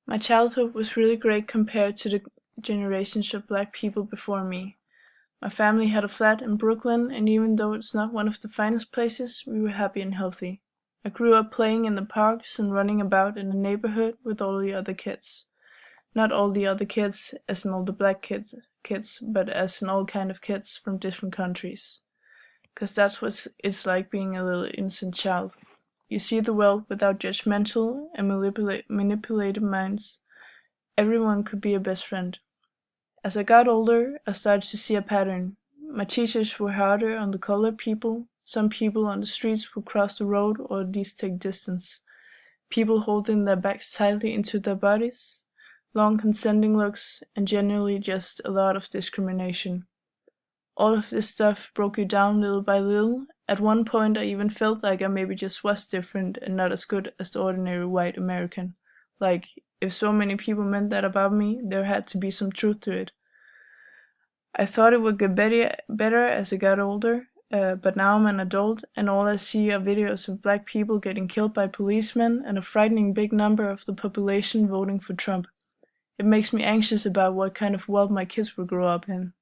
My childhood was really great compared to the generations of black people before me. My family had a flat in Brooklyn, and even though it's not one of the finest places, we were happy and healthy. I grew up playing in the parks and running about in the neighborhood with all the other kids. Not all the other kids, as in all the black kids, but as in all kind of kids from different countries. 'Cause that's what it's like being a little innocent child. You see the world without judgmental and manipulative minds. Everyone could be a best friend. As I got older, I started to see a pattern. My teachers were harder on the colored people. Some people on the streets would cross the road or at least take distance. People holding their backs tightly into their bodies, long consenting looks, and generally just a lot of discrimination. All of this stuff broke you down little by little. At one point I even felt like I maybe just was different and not as good as the ordinary white American. Like, if so many people meant that about me, there had to be some truth to it. I thought it would get better as I got older, but now I'm an adult and all I see are videos of black people getting killed by policemen and a frightening big number of the population voting for Trump. It makes me anxious about what kind of world my kids will grow up in.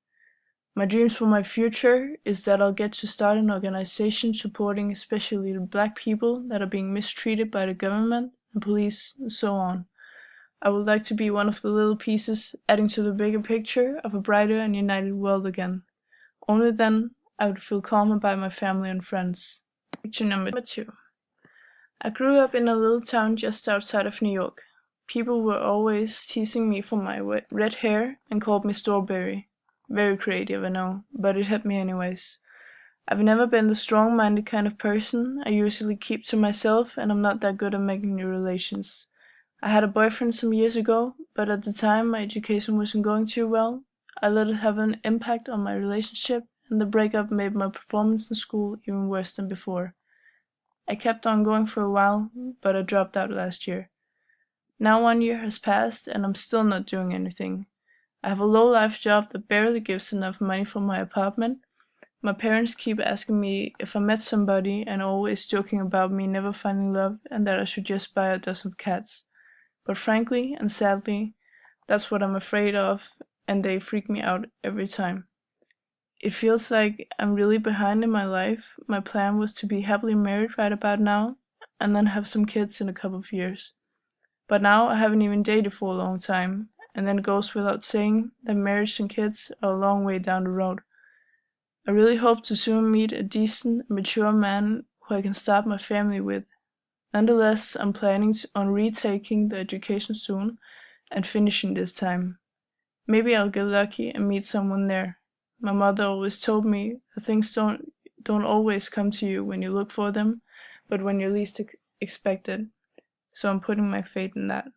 My dreams for my future is that I'll get to start an organization supporting especially the black people that are being mistreated by the government and police and so on. I would like to be one of the little pieces adding to the bigger picture of a brighter and united world again. Only then I would feel calm about my family and friends. Picture number 2. I grew up in a little town just outside of New York. People were always teasing me for my red hair and called me Strawberry. Very creative, I know, but it hit me anyways. I've never been the strong-minded kind of person. I usually keep to myself and I'm not that good at making new relations. I had a boyfriend some years ago, but at the time my education wasn't going too well. I let it have an impact on my relationship, and the breakup made my performance in school even worse than before. I kept on going for a while, but I dropped out last year. Now 1 year has passed and I'm still not doing anything. I have a low-life job that barely gives enough money for my apartment. My parents keep asking me if I met somebody and always joking about me never finding love and that I should just buy a dozen cats. But frankly and sadly, that's what I'm afraid of, and they freak me out every time. It feels like I'm really behind in my life. My plan was to be happily married right about now, and then have some kids in a couple of years. But now I haven't even dated for a long time, and then it goes without saying that marriage and kids are a long way down the road. I really hope to soon meet a decent, mature man who I can start my family with. Nonetheless, I'm planning on retaking the education soon and finishing this time. Maybe I'll get lucky and meet someone there. My mother always told me that things don't always come to you when you look for them, but when you least expect it. So I'm putting my faith in that.